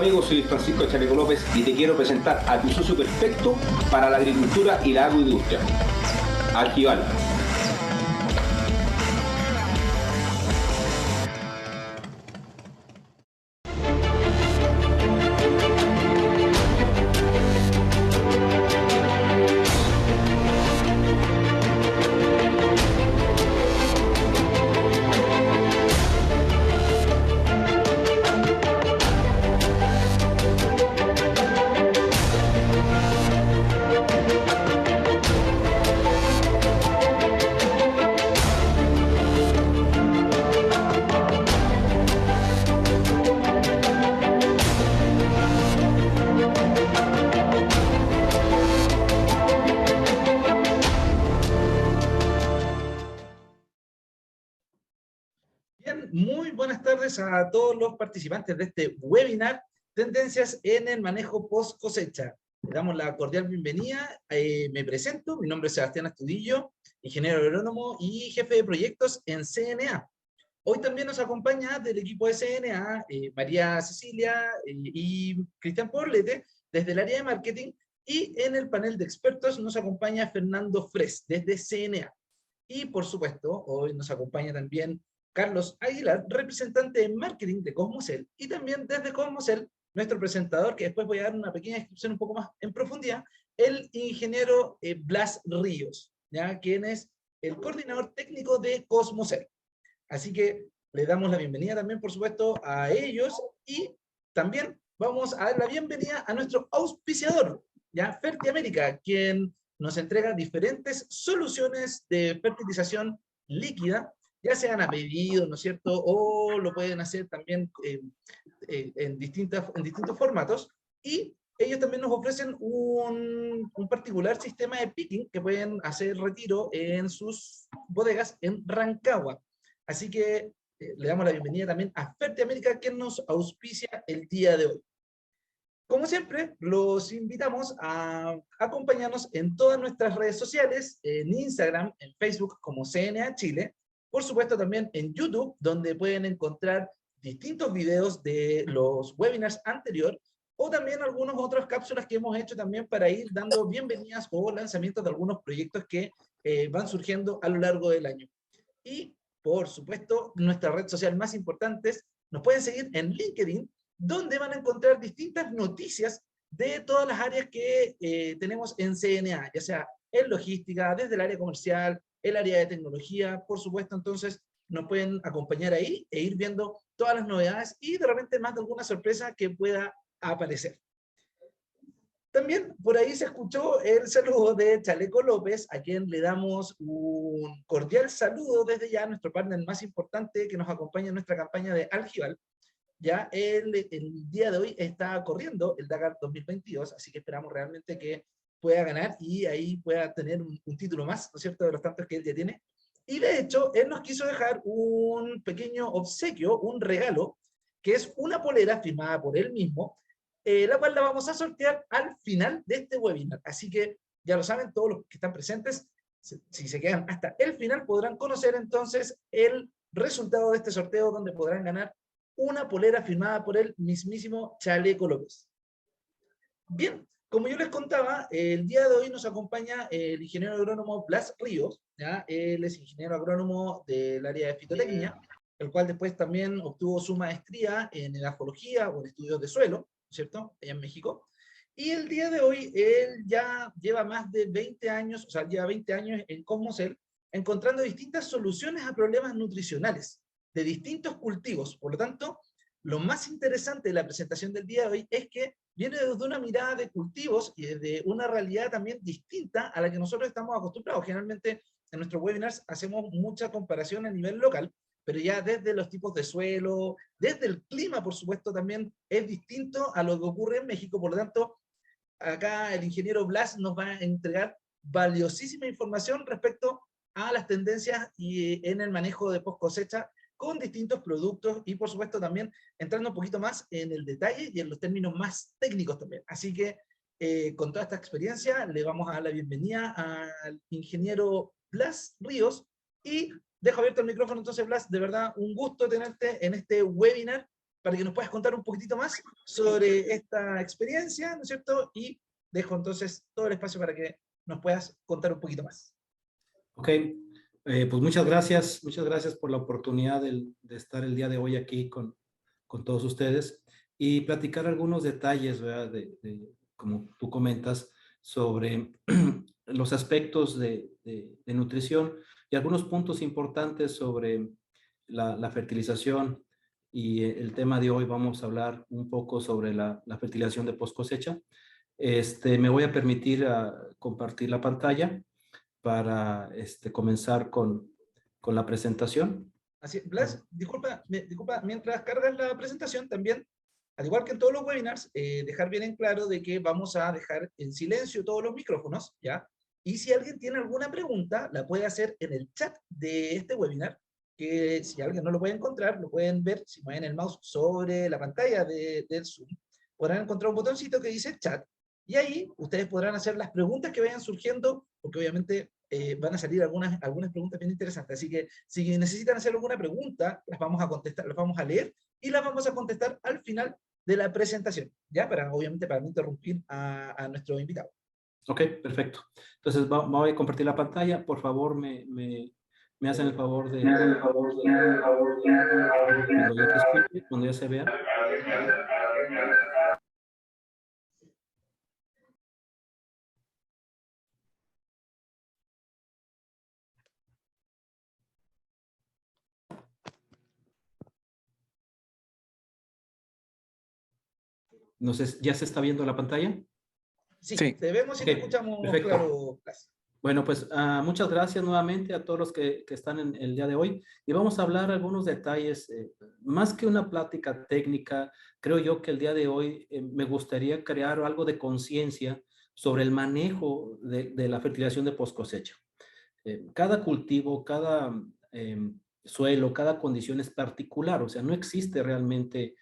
amigos, soy Francisco Chaleco López y te quiero presentar a tu socio perfecto para la agricultura y la agroindustria, Algival. Muy buenas tardes a todos los participantes de este webinar, Tendencias en el Manejo Post Cosecha. Le damos la cordial bienvenida. Me presento, mi nombre es Sebastián Astudillo, ingeniero agrónomo y jefe de proyectos en CNA. Hoy también nos acompaña del equipo de CNA María Cecilia y Cristian Poblete desde el área de marketing, y en el panel de expertos nos acompaña Fernando Fres desde CNA. Y por supuesto, hoy nos acompaña también Carlos Aguilar, representante de marketing de Cosmocel, y también desde Cosmocel, nuestro presentador, que después voy a dar una pequeña descripción un poco más en profundidad, el ingeniero Blas Ríos, ¿ya? Quien es el coordinador técnico de Cosmocel. Así que le damos la bienvenida también, por supuesto, a ellos, y también vamos a dar la bienvenida a nuestro auspiciador, ¿ya? Fertiamérica, quien nos entrega diferentes soluciones de fertilización líquida, ya sean a pedido, ¿no es cierto?, o lo pueden hacer también en distintos formatos, y ellos también nos ofrecen un particular sistema de picking que pueden hacer retiro en sus bodegas en Rancagua. Así que le damos la bienvenida también a Fertiamérica, quien nos auspicia el día de hoy. Como siempre, los invitamos a acompañarnos en todas nuestras redes sociales, en Instagram, en Facebook como CNA Chile, por supuesto también en YouTube, donde pueden encontrar distintos videos de los webinars anteriores, o también algunas otras cápsulas que hemos hecho también para ir dando bienvenidas o lanzamientos de algunos proyectos que van surgiendo a lo largo del año. Y, por supuesto, nuestra red social más importante, nos pueden seguir en LinkedIn, donde van a encontrar distintas noticias de todas las áreas que tenemos en CNA, ya sea en logística, desde el área comercial, el área de tecnología, por supuesto. Entonces nos pueden acompañar ahí e ir viendo todas las novedades y de repente más de alguna sorpresa que pueda aparecer. También por ahí se escuchó el saludo de Chaleco López, a quien le damos un cordial saludo desde ya, nuestro partner más importante que nos acompaña en nuestra campaña de Algival. Ya el día de hoy está corriendo el Dakar 2022, así que esperamos realmente que pueda ganar y ahí pueda tener un título más, ¿no es cierto?, de los tantos que él ya tiene. Y de hecho, él nos quiso dejar un pequeño obsequio, un regalo, que es una polera firmada por él mismo, la cual la vamos a sortear al final de este webinar. Así que ya lo saben, todos los que están presentes, si se quedan hasta el final, podrán conocer entonces el resultado de este sorteo, donde podrán ganar una polera firmada por el mismísimo Chaleco López. Bien, como yo les contaba, el día de hoy nos acompaña el ingeniero agrónomo Blas Ríos, ¿ya? Él es ingeniero agrónomo del área de fitotecnia, el cual después también obtuvo su maestría en edafología o en estudios de suelo, ¿cierto?, allá en México. Y el día de hoy él ya lleva más de 20 años, o sea, lleva 20 años en Cosmocel, encontrando distintas soluciones a problemas nutricionales de distintos cultivos. Por lo tanto, lo más interesante de la presentación del día de hoy es que viene desde una mirada de cultivos y desde una realidad también distinta a la que nosotros estamos acostumbrados. Generalmente en nuestros webinars hacemos mucha comparación a nivel local, pero ya desde los tipos de suelo, desde el clima, por supuesto, también es distinto a lo que ocurre en México. Por lo tanto, acá el ingeniero Blas nos va a entregar valiosísima información respecto a las tendencias y en el manejo de post cosecha con distintos productos, y por supuesto también entrando un poquito más en el detalle y en los términos más técnicos también. Así que con toda esta experiencia le vamos a dar la bienvenida al ingeniero Blas Ríos, y dejo abierto el micrófono entonces. Blas, de verdad un gusto tenerte en este webinar, para que nos puedas contar un poquitito más sobre esta experiencia, ¿no es cierto? Y dejo entonces todo el espacio para que nos puedas contar un poquito más. Ok, pues muchas gracias por la oportunidad de estar el día de hoy aquí con todos ustedes y platicar algunos detalles, ¿verdad? Como tú comentas, sobre los aspectos de nutrición y algunos puntos importantes sobre la fertilización. Y el tema de hoy vamos a hablar un poco sobre la fertilización de post cosecha. Me voy a permitir compartir la pantalla para comenzar con la presentación. Así, Blas, disculpa, mientras cargas la presentación también, al igual que en todos los webinars, dejar bien en claro de que vamos a dejar en silencio todos los micrófonos, ¿ya? Y si alguien tiene alguna pregunta, la puede hacer en el chat de este webinar, que si alguien no lo puede encontrar, lo pueden ver si mueven el mouse sobre la pantalla del Zoom. Podrán encontrar un botoncito que dice chat, y ahí ustedes podrán hacer las preguntas que vayan surgiendo, porque obviamente van a salir algunas preguntas bien interesantes. Así que si necesitan hacer alguna pregunta, las vamos a contestar, las vamos a leer y las vamos a contestar al final de la presentación, ¿ya? Obviamente para no interrumpir a nuestro invitado. Ok, perfecto. Entonces voy a compartir la pantalla. Por favor, me hacen el favor de... Cuando ya te escuche, cuando ya se vea. No sé, ¿ya se está viendo la pantalla? Sí, te vemos y te escuchamos, perfecto. claro, Blas. Bueno, pues muchas gracias nuevamente a todos los que están en el día de hoy. Y vamos a hablar algunos detalles, más que una plática técnica, creo yo que el día de hoy me gustaría crear algo de conciencia sobre el manejo de la fertilización de post cosecha. Cada cultivo, cada suelo, cada condición es particular, o sea, no existe realmente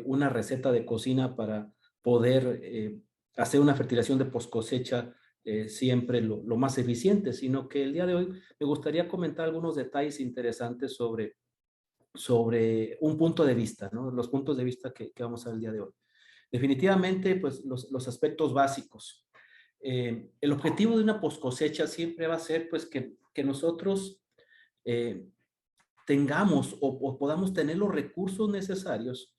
una receta de cocina para poder hacer una fertilización de post cosecha siempre lo más eficiente, sino que el día de hoy me gustaría comentar algunos detalles interesantes sobre un punto de vista, ¿no? Los puntos de vista que vamos a ver el día de hoy. Definitivamente, pues los aspectos básicos. El objetivo de una post cosecha siempre va a ser pues que nosotros tengamos o podamos tener los recursos necesarios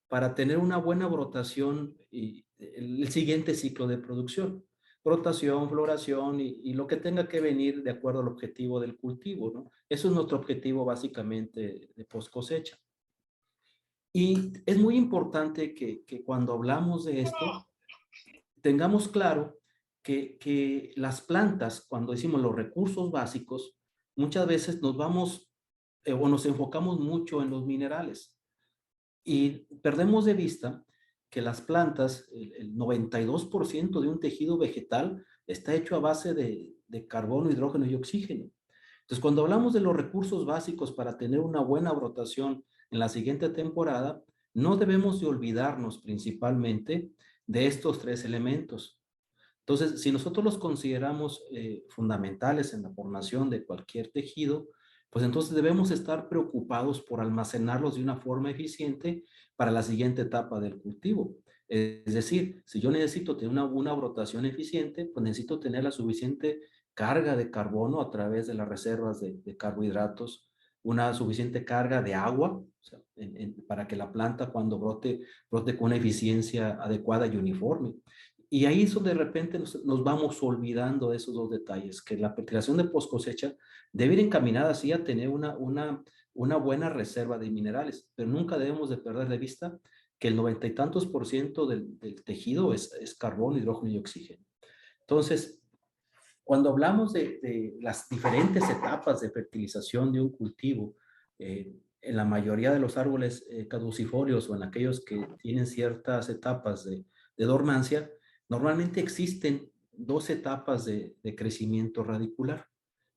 para tener una buena brotación y el siguiente ciclo de producción. Brotación, floración y lo que tenga que venir de acuerdo al objetivo del cultivo, ¿no? Eso es nuestro objetivo básicamente de post cosecha. Y es muy importante que cuando hablamos de esto, tengamos claro que las plantas, cuando decimos los recursos básicos, muchas veces nos vamos o nos enfocamos mucho en los minerales y perdemos de vista que las plantas, el 92% de un tejido vegetal está hecho a base de carbono, hidrógeno y oxígeno. Entonces, cuando hablamos de los recursos básicos para tener una buena brotación en la siguiente temporada, no debemos de olvidarnos principalmente de estos tres elementos. Entonces, si nosotros los consideramos fundamentales en la formación de cualquier tejido, pues entonces debemos estar preocupados por almacenarlos de una forma eficiente para la siguiente etapa del cultivo. Es decir, si yo necesito tener una brotación eficiente, pues necesito tener la suficiente carga de carbono a través de las reservas de carbohidratos, una suficiente carga de agua, o sea, para que la planta cuando brote con una eficiencia adecuada y uniforme. Y ahí es donde de repente nos vamos olvidando de esos dos detalles, que la fertilización de post cosecha debe ir encaminada así a tener una buena reserva de minerales, pero nunca debemos de perder de vista que el 90 y tantos % del tejido es carbono, hidrógeno y oxígeno. Entonces, cuando hablamos de las diferentes etapas de fertilización de un cultivo, en la mayoría de los árboles caducifolios o en aquellos que tienen ciertas etapas de dormancia, normalmente existen dos etapas de crecimiento radicular.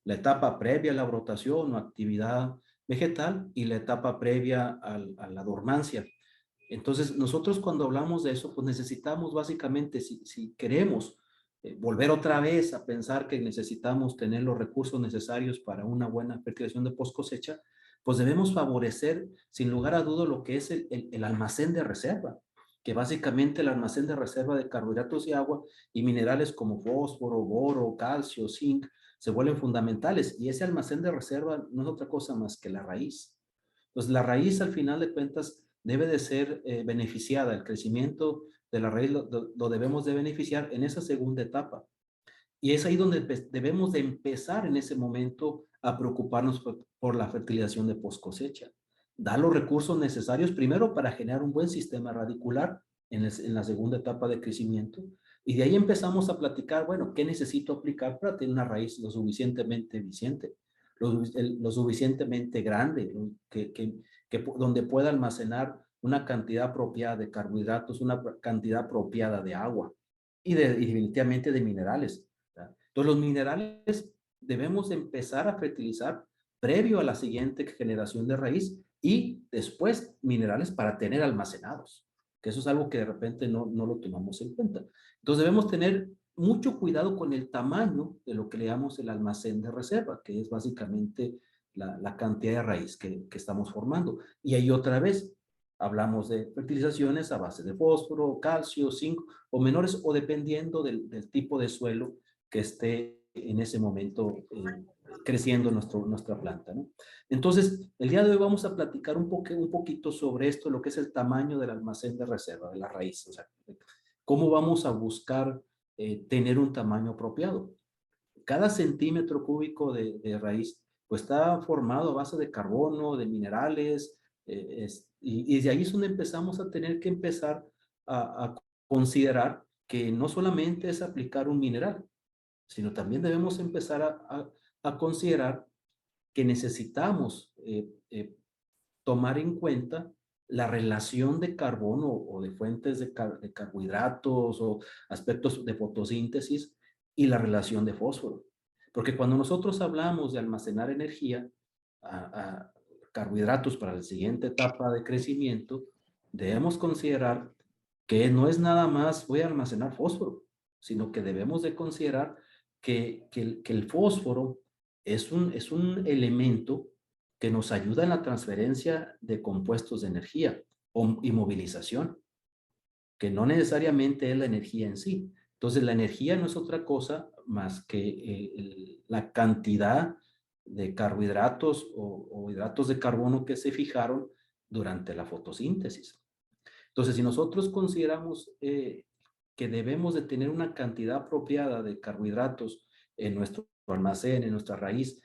La etapa previa a la brotación o actividad vegetal y la etapa previa a la dormancia. Entonces, nosotros cuando hablamos de eso, pues necesitamos básicamente, si queremos volver otra vez a pensar que necesitamos tener los recursos necesarios para una buena fertilización de post cosecha, pues debemos favorecer sin lugar a duda lo que es el almacén de reserva, que básicamente el almacén de reserva de carbohidratos y agua y minerales como fósforo, boro, calcio, zinc, se vuelven fundamentales. Y ese almacén de reserva no es otra cosa más que la raíz. Entonces, la raíz, al final de cuentas, debe de ser beneficiada. El crecimiento de la raíz lo debemos de beneficiar en esa segunda etapa. Y es ahí donde debemos de empezar en ese momento a preocuparnos por la fertilización de post cosecha. Dar los recursos necesarios primero para generar un buen sistema radicular en la segunda etapa de crecimiento. Y de ahí empezamos a platicar, bueno, ¿qué necesito aplicar para tener una raíz lo suficientemente eficiente, lo suficientemente grande, donde pueda almacenar una cantidad apropiada de carbohidratos, una cantidad apropiada de agua y definitivamente de minerales? Entonces, los minerales debemos empezar a fertilizar previo a la siguiente generación de raíz y después minerales para tener almacenados, que eso es algo que de repente no lo tomamos en cuenta. Entonces, debemos tener mucho cuidado con el tamaño de lo que le llamamos el almacén de reserva, que es básicamente la cantidad de raíz que estamos formando. Y ahí otra vez hablamos de fertilizaciones a base de fósforo, calcio, zinc o menores, o dependiendo del tipo de suelo que esté en ese momento creciendo nuestra planta, ¿no? Entonces, el día de hoy vamos a platicar un poquito sobre esto, lo que es el tamaño del almacén de reserva, de la raíz, o sea, cómo vamos a buscar tener un tamaño apropiado. Cada centímetro cúbico de raíz pues está formado a base de carbono, de minerales, y de ahí es donde empezamos a tener que empezar a considerar que no solamente es aplicar un mineral, sino también debemos empezar a considerar que necesitamos tomar en cuenta la relación de carbono o de fuentes de carbohidratos o aspectos de fotosíntesis y la relación de fósforo. Porque cuando nosotros hablamos de almacenar energía, a carbohidratos para la siguiente etapa de crecimiento, debemos considerar que no es nada más voy a almacenar fósforo, sino que debemos de considerar que el fósforo es un elemento que nos ayuda en la transferencia de compuestos de energía y movilización, que no necesariamente es la energía en sí. Entonces, la energía no es otra cosa más que la cantidad de carbohidratos o hidratos de carbono que se fijaron durante la fotosíntesis. Entonces, si nosotros consideramos que debemos de tener una cantidad apropiada de carbohidratos en nuestro almacén, en nuestra raíz,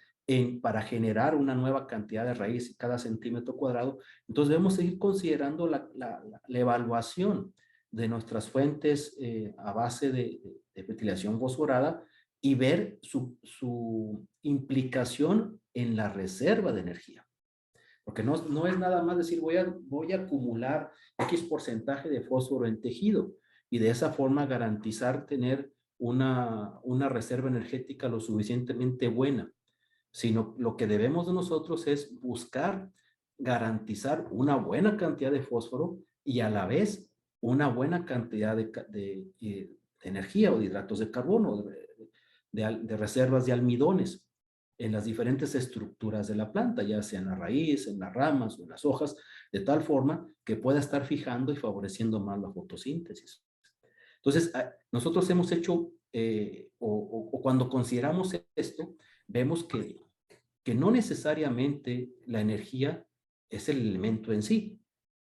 para generar una nueva cantidad de raíz cada centímetro cuadrado, entonces debemos seguir considerando la evaluación de nuestras fuentes a base de fertilización fosforada y ver su implicación en la reserva de energía. Porque no es nada más decir voy a acumular X porcentaje de fósforo en tejido y de esa forma garantizar tener una reserva energética lo suficientemente buena, sino lo que debemos de nosotros es buscar garantizar una buena cantidad de fósforo y a la vez una buena cantidad de energía o de hidratos de carbono, de reservas de almidones en las diferentes estructuras de la planta, ya sea en la raíz, en las ramas o en las hojas, de tal forma que pueda estar fijando y favoreciendo más la fotosíntesis. Entonces, nosotros hemos hecho, o cuando consideramos esto, vemos que no necesariamente la energía es el elemento en sí.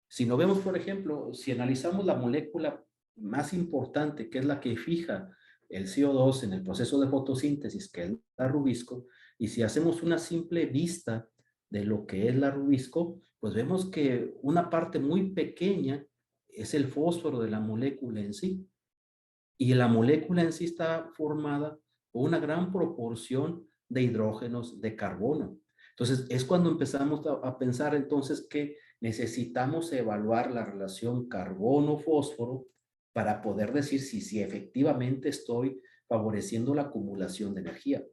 Si no vemos, por ejemplo, si analizamos la molécula más importante, que es la que fija el CO2 en el proceso de fotosíntesis, que es la rubisco, y si hacemos una simple vista de lo que es la rubisco, pues vemos que una parte muy pequeña es el fósforo de la molécula en sí. Y la molécula en sí está formada por una gran proporción de hidrógenos de carbono. Entonces, es cuando empezamos a pensar entonces que necesitamos evaluar la relación carbono-fósforo para poder decir si efectivamente estoy favoreciendo la acumulación de energía.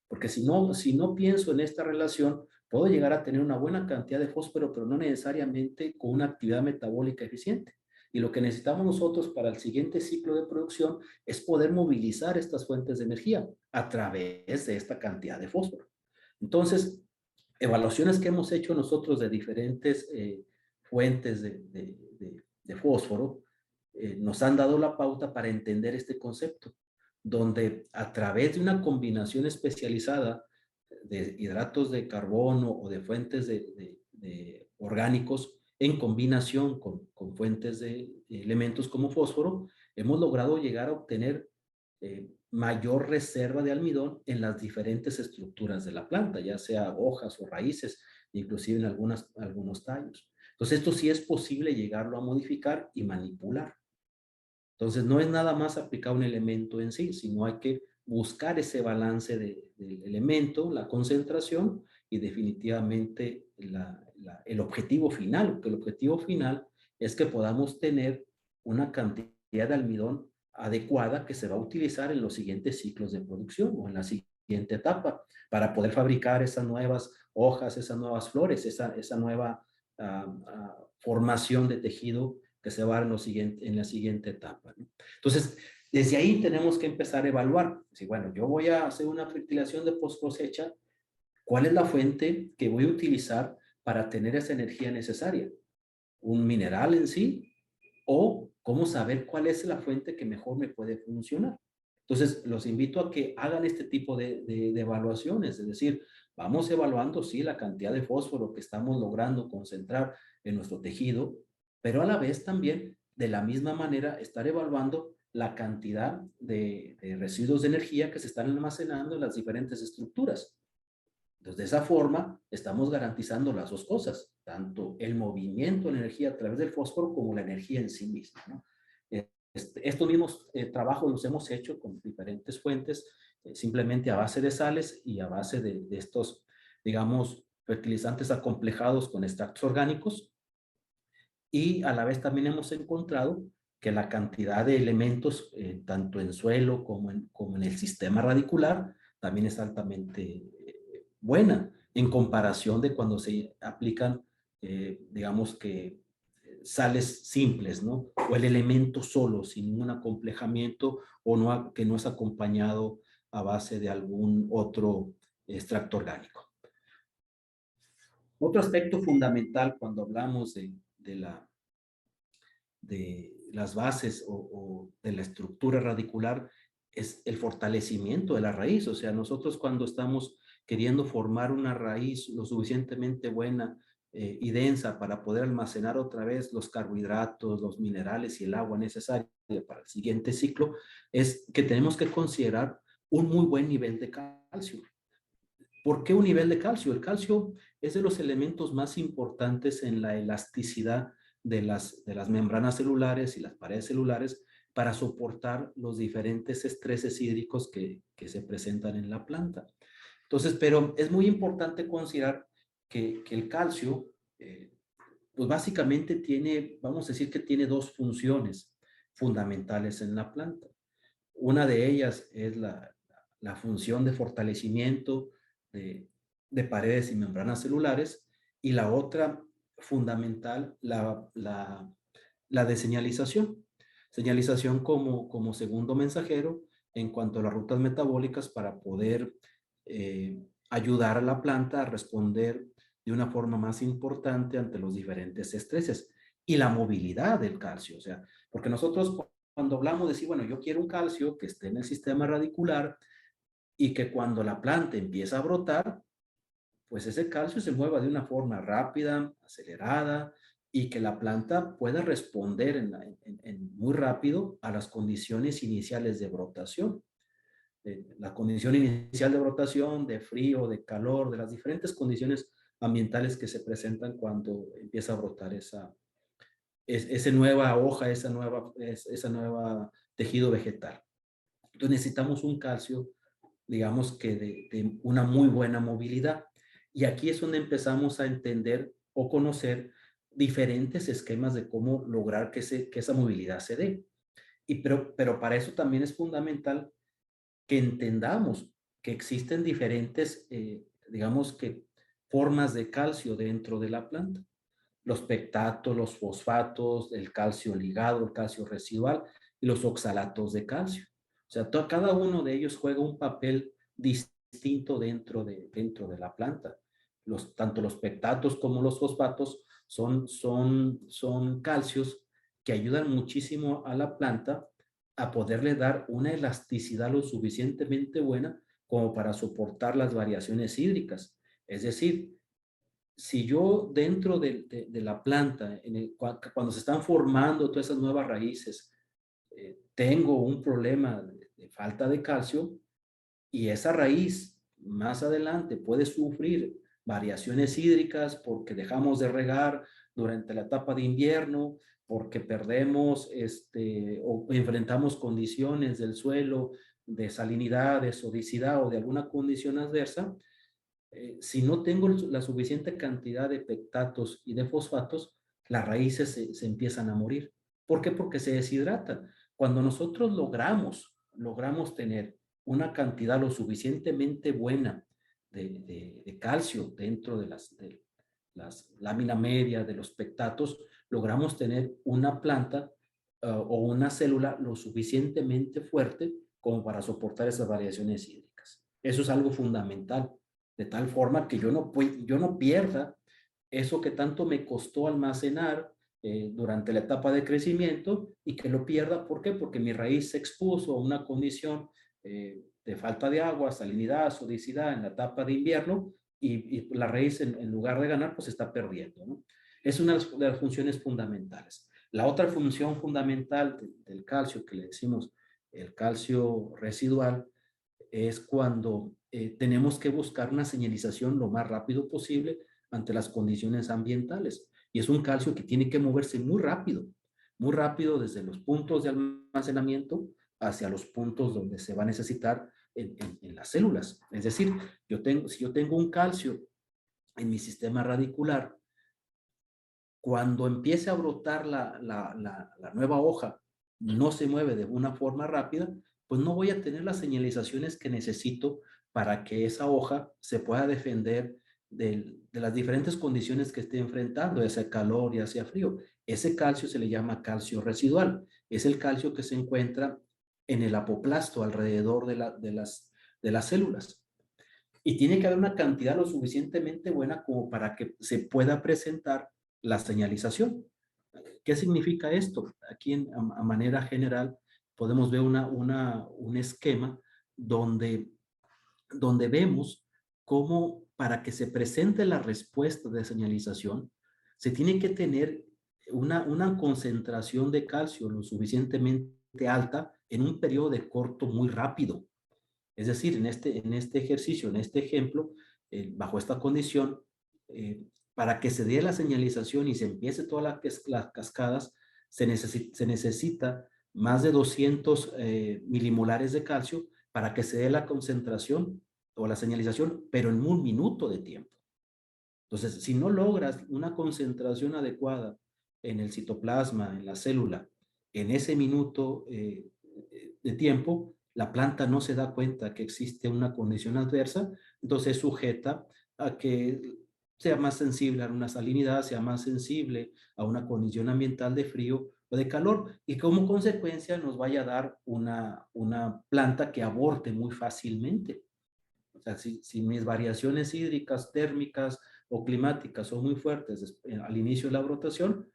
Porque si no pienso en esta relación, puedo llegar a tener una buena cantidad de fósforo, pero no necesariamente con una actividad metabólica eficiente. Y lo que necesitamos nosotros para el siguiente ciclo de producción es poder movilizar estas fuentes de energía a través de esta cantidad de fósforo. Entonces, evaluaciones que hemos hecho nosotros de diferentes fuentes de fósforo nos han dado la pauta para entender este concepto, donde a través de una combinación especializada de hidratos de carbono o de fuentes de orgánicos en combinación con fuentes de elementos como fósforo, hemos logrado llegar a obtener mayor reserva de almidón en las diferentes estructuras de la planta, ya sea hojas o raíces, inclusive en algunos tallos. Entonces, esto sí es posible llegarlo a modificar y manipular. Entonces, no es nada más aplicar un elemento en sí, sino hay que buscar ese balance del elemento, la concentración y definitivamente el objetivo final, porque el objetivo final es que podamos tener una cantidad de almidón adecuada que se va a utilizar en los siguientes ciclos de producción o en la siguiente etapa para poder fabricar esas nuevas hojas, esas nuevas flores, esa nueva formación de tejido que se va a dar en la siguiente etapa, ¿no? Entonces, desde ahí tenemos que empezar a evaluar. Si, bueno, yo voy a hacer una fertilización de post cosecha, ¿cuál es la fuente que voy a utilizar para tener esa energía necesaria? ¿Un mineral en sí? ¿O cómo saber cuál es la fuente que mejor me puede funcionar? Entonces, los invito a que hagan este tipo de evaluaciones, es decir, vamos evaluando, sí, la cantidad de fósforo que estamos logrando concentrar en nuestro tejido, pero a la vez también, de la misma manera, estar evaluando la cantidad de residuos de energía que se están almacenando en las diferentes estructuras. Entonces, de esa forma, estamos garantizando las dos cosas, tanto el movimiento de la energía a través del fósforo como la energía en sí misma, ¿no? Estos mismos trabajos los hemos hecho con diferentes fuentes, simplemente a base de sales y a base de estos, digamos, fertilizantes acomplejados con extractos orgánicos. Y a la vez también hemos encontrado que la cantidad de elementos, tanto en suelo como en el sistema radicular, también es altamente buena en comparación de cuando se aplican, digamos que sales simples, ¿no? O el elemento solo, sin ningún acomplejamiento o no, que no es acompañado a base de algún otro extracto orgánico. Otro aspecto fundamental cuando hablamos de las bases o de la estructura radicular es el fortalecimiento de la raíz. O sea, nosotros cuando estamos queriendo formar una raíz lo suficientemente buena y densa para poder almacenar otra vez los carbohidratos, los minerales y el agua necesaria para el siguiente ciclo, es que tenemos que considerar un muy buen nivel de calcio. ¿Por qué un nivel de calcio? El calcio es de los elementos más importantes en la elasticidad de las membranas celulares y las paredes celulares para soportar los diferentes estreses hídricos que se presentan en la planta. Entonces, pero es muy importante considerar que el calcio, pues básicamente tiene, vamos a decir que tiene dos funciones fundamentales en la planta. Una de ellas es la función de fortalecimiento de paredes y membranas celulares, y la otra fundamental, la de señalización. Señalización como segundo mensajero en cuanto a las rutas metabólicas para poder ayudar a la planta a responder de una forma más importante ante los diferentes estreses. Y la movilidad del calcio, o sea, porque nosotros cuando hablamos de decir, bueno, yo quiero un calcio que esté en el sistema radicular y que cuando la planta empieza a brotar, pues ese calcio se mueva de una forma rápida, acelerada, y que la planta pueda responder muy rápido a las condiciones iniciales de brotación. La condición inicial de brotación, de frío, de calor, de las diferentes condiciones ambientales que se presentan cuando empieza a brotar esa nueva hoja, esa nueva tejido vegetal. Entonces necesitamos un calcio, digamos que de una muy buena movilidad. Y aquí es donde empezamos a entender o conocer diferentes esquemas de cómo lograr que esa movilidad se dé. Pero para eso también es fundamental que entendamos que existen diferentes, digamos que, formas de calcio dentro de la planta. Los pectatos, los fosfatos, el calcio ligado, el calcio residual y los oxalatos de calcio. O sea, cada uno de ellos juega un papel distinto dentro de la planta. tanto los pectatos como los fosfatos son calcios que ayudan muchísimo a la planta a poderle dar una elasticidad lo suficientemente buena como para soportar las variaciones hídricas. Es decir, si yo dentro de la planta, cuando se están formando todas esas nuevas raíces, tengo un problema de falta de calcio, y esa raíz más adelante puede sufrir variaciones hídricas porque dejamos de regar durante la etapa de invierno, porque perdemos o enfrentamos condiciones del suelo de salinidad, de sodicidad o de alguna condición adversa. Si no tengo la suficiente cantidad de pectatos y de fosfatos, las raíces se empiezan a morir. ¿Por qué? Porque se deshidratan. Cuando nosotros logramos tener una cantidad lo suficientemente buena de calcio dentro de las láminas medias, de los pectatos, logramos tener una planta o una célula lo suficientemente fuerte como para soportar esas variaciones hídricas. Eso es algo fundamental, de tal forma que yo no pierda eso que tanto me costó almacenar durante la etapa de crecimiento y que lo pierda. ¿Por qué? Porque mi raíz se expuso a una condición de falta de agua, salinidad, sodicidad en la etapa de invierno y la raíz en lugar de ganar pues está perdiendo, ¿no? Es una de las funciones fundamentales. La otra función fundamental del calcio, que le decimos el calcio residual, es cuando tenemos que buscar una señalización lo más rápido posible ante las condiciones ambientales. Y es un calcio que tiene que moverse muy rápido desde los puntos de almacenamiento hacia los puntos donde se va a necesitar en las células. Es decir, si yo tengo un calcio en mi sistema radicular, cuando empiece a brotar la nueva hoja, no se mueve de una forma rápida, pues no voy a tener las señalizaciones que necesito para que esa hoja se pueda defender de las diferentes condiciones que esté enfrentando, ya sea calor, ya sea frío. Ese calcio se le llama calcio residual. Es el calcio que se encuentra en el apoplasto, alrededor de las células. Y tiene que haber una cantidad lo suficientemente buena como para que se pueda presentar la señalización. ¿Qué significa esto? Aquí a manera general podemos ver un esquema donde vemos cómo para que se presente la respuesta de señalización se tiene que tener una concentración de calcio lo suficientemente alta en un periodo de corto muy rápido. Es decir, en este ejercicio, en este ejemplo, bajo esta condición, para que se dé la señalización y se empiece todas las cascadas, se necesita más de 200 milimolares de calcio para que se dé la concentración o la señalización, pero en 1 minuto de tiempo. Entonces, si no logras una concentración adecuada en el citoplasma, en la célula, en ese minuto de tiempo, la planta no se da cuenta que existe una condición adversa, entonces es sujeta a que sea más sensible a una salinidad, sea más sensible a una condición ambiental de frío o de calor, y como consecuencia nos vaya a dar una planta que aborte muy fácilmente. O sea, si mis variaciones hídricas, térmicas o climáticas son muy fuertes al inicio de la brotación,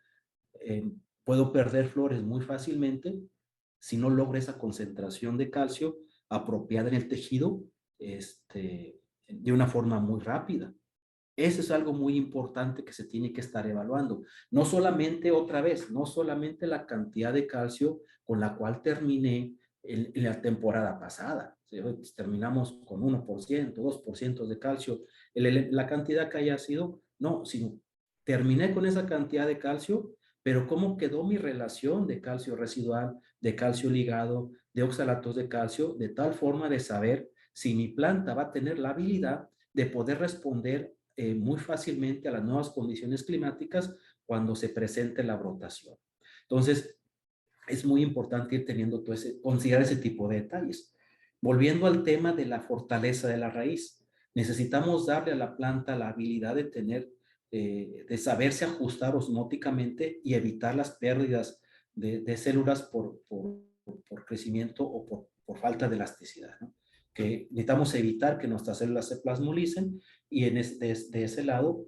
puedo perder flores muy fácilmente si no logro esa concentración de calcio apropiada en el tejido de una forma muy rápida. Eso es algo muy importante que se tiene que estar evaluando. No solamente, otra vez, no solamente la cantidad de calcio con la cual terminé en la temporada pasada. Pues terminamos con 1%, 2% de calcio, la cantidad que haya sido, no, sino terminé con esa cantidad de calcio, pero cómo quedó mi relación de calcio residual, de calcio ligado, de oxalatos de calcio, de tal forma de saber si mi planta va a tener la habilidad de poder responder muy fácilmente a las nuevas condiciones climáticas cuando se presente la brotación. Entonces, es muy importante ir teniendo considerar ese tipo de detalles. Volviendo al tema de la fortaleza de la raíz, necesitamos darle a la planta la habilidad de tener, de saberse ajustar osmóticamente y evitar las pérdidas de células por crecimiento o por falta de elasticidad, ¿no? que necesitamos evitar que nuestras células se plasmolicen y de ese lado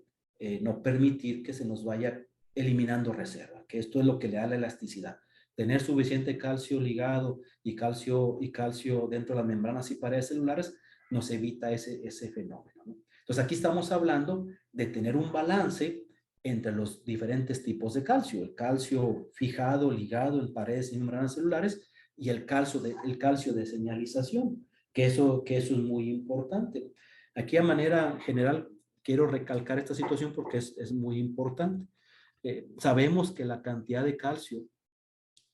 no permitir que se nos vaya eliminando reserva, que esto es lo que le da la elasticidad. Tener suficiente calcio ligado y calcio dentro de las membranas y paredes celulares nos evita ese fenómeno, ¿no? Entonces aquí estamos hablando de tener un balance entre los diferentes tipos de calcio, el calcio fijado, ligado en paredes y membranas celulares y el calcio de señalización, que eso es muy importante. Aquí a manera general quiero recalcar esta situación porque es muy importante. Sabemos que la cantidad de calcio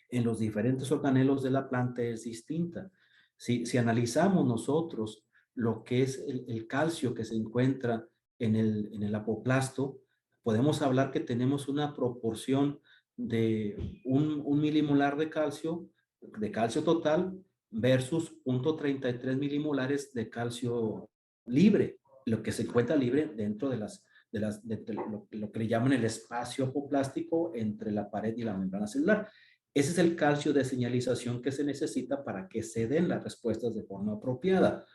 en los diferentes organelos de la planta es distinta. Si analizamos nosotros lo que es el calcio que se encuentra en el apoplasto, podemos hablar que tenemos una proporción de un milimolar de calcio total versus 0.33 milimolares de calcio libre, lo que se encuentra libre dentro de lo que le llaman el espacio apoplástico entre la pared y la membrana celular. Ese es el calcio de señalización que se necesita para que se den las respuestas de forma apropiada.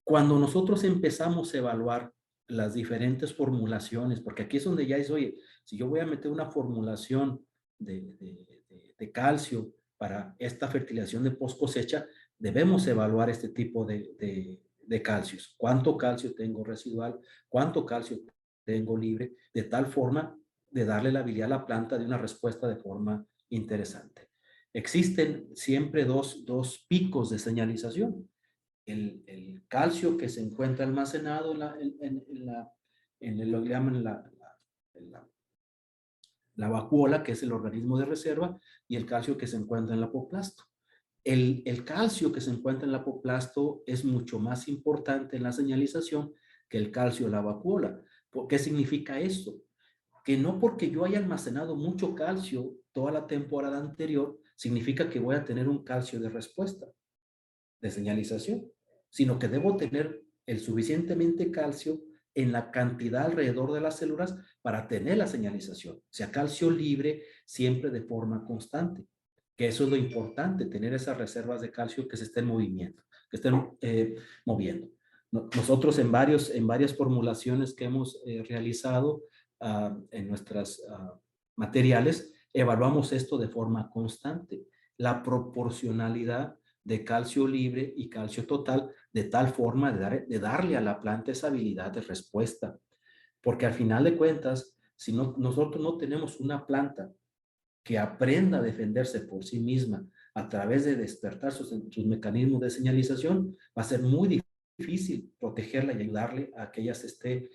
Cuando nosotros empezamos a evaluar las diferentes formulaciones, porque aquí es donde ya es, oye, si yo voy a meter una formulación de calcio para esta fertilización de post cosecha, debemos evaluar este tipo de calcios. ¿Cuánto calcio tengo residual? ¿Cuánto calcio tengo libre? De tal forma de darle la habilidad a la planta de una respuesta de forma interesante. Existen siempre dos picos de señalización. El calcio que se encuentra almacenado lo que llaman la vacuola, que es el organismo de reserva, y el calcio que se encuentra en el apoplasto. El calcio que se encuentra en el apoplasto es mucho más importante en la señalización que el calcio de la vacuola. ¿Qué significa esto? Que no porque yo haya almacenado mucho calcio toda la temporada anterior, significa que voy a tener un calcio de respuesta, de señalización, sino que debo tener el suficientemente calcio en la cantidad alrededor de las células para tener la señalización. O sea, calcio libre siempre de forma constante. Que eso es lo importante, tener esas reservas de calcio que se estén moviendo, que estén moviendo. Nosotros en varias formulaciones que hemos realizado en nuestras materiales, evaluamos esto de forma constante. La proporcionalidad de calcio libre y calcio total, de tal forma de darle a la planta esa habilidad de respuesta. Porque al final de cuentas, si nosotros no tenemos una planta que aprenda a defenderse por sí misma a través de despertar sus mecanismos de señalización, va a ser muy difícil protegerla y ayudarle a que ella se esté,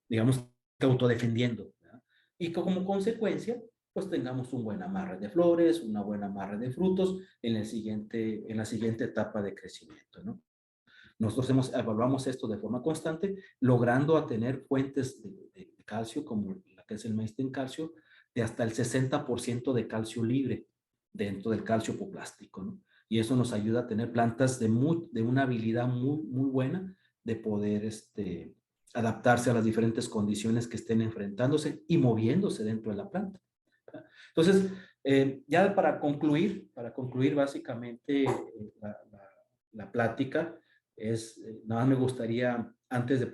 digamos, autodefendiendo, ¿verdad? Y como consecuencia, pues tengamos un buen amarre de flores, una buena amarre de frutos en la siguiente etapa de crecimiento, ¿no? Nosotros evaluamos esto de forma constante, logrando a tener fuentes de calcio, como la que es el maíz en calcio, de hasta el 60% de calcio libre dentro del calcio apoplástico, ¿no? Y eso nos ayuda a tener plantas de una habilidad muy, muy buena de poder adaptarse a las diferentes condiciones que estén enfrentándose y moviéndose dentro de la planta. Entonces, ya para concluir básicamente la plática, nada más me gustaría, antes de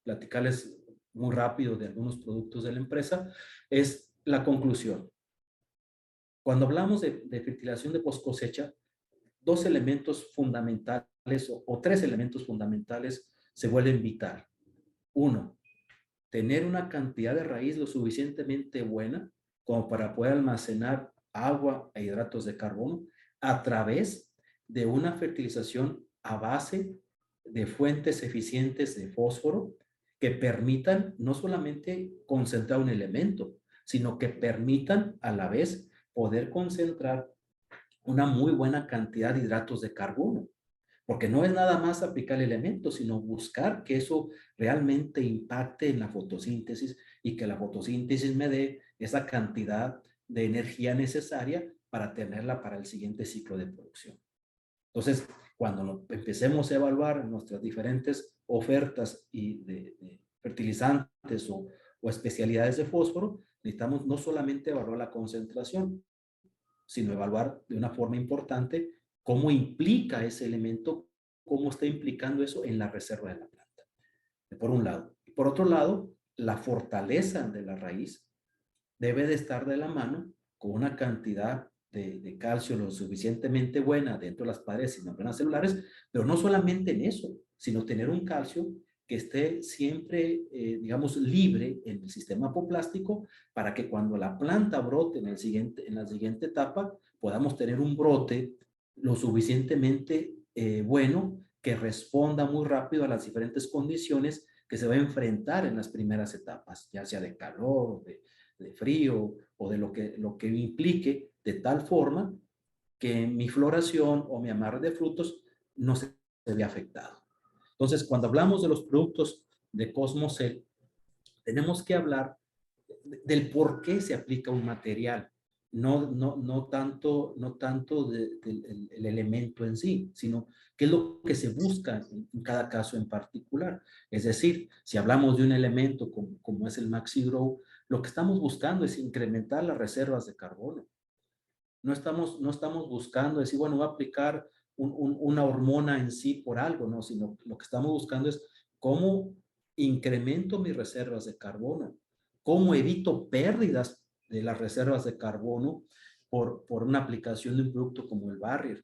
platicarles muy rápido de algunos productos de la empresa, es la conclusión. Cuando hablamos de fertilización de post cosecha, dos elementos fundamentales o tres elementos fundamentales se vuelven vital. Uno, tener una cantidad de raíz lo suficientemente buena como para poder almacenar agua e hidratos de carbono a través de una fertilización a base de fuentes eficientes de fósforo que permitan no solamente concentrar un elemento, sino que permitan a la vez poder concentrar una muy buena cantidad de hidratos de carbono. Porque no es nada más aplicar el elemento, sino buscar que eso realmente impacte en la fotosíntesis y que la fotosíntesis me dé esa cantidad de energía necesaria para tenerla para el siguiente ciclo de producción. Entonces, cuando empecemos a evaluar nuestras diferentes ofertas de fertilizantes o especialidades de fósforo, necesitamos no solamente evaluar la concentración, sino evaluar de una forma importante cómo implica ese elemento, cómo está implicando eso en la reserva de la planta, por un lado. Y por otro lado, la fortaleza de la raíz debe de estar de la mano con una cantidad de calcio lo suficientemente buena dentro de las paredes y membranas celulares, pero no solamente en eso, sino tener un calcio que esté siempre, digamos, libre en el sistema apoplástico para que cuando la planta brote en la siguiente etapa, podamos tener un brote lo suficientemente bueno que responda muy rápido a las diferentes condiciones que se va a enfrentar en las primeras etapas, ya sea de calor, de frío o de lo que implique, de tal forma que mi floración o mi amarre de frutos no se vea afectado. Entonces, cuando hablamos de los productos de Cosmocel, tenemos que hablar del por qué se aplica un material, no tanto del elemento en sí, sino qué es lo que se busca en cada caso en particular. Es decir, si hablamos de un elemento como es el MaxiGrow, lo que estamos buscando es incrementar las reservas de carbono. No estamos buscando decir, bueno, voy a aplicar una hormona en sí por algo, no, sino lo que estamos buscando es cómo incremento mis reservas de carbono, cómo evito pérdidas de las reservas de carbono por una aplicación de un producto como el Barrier,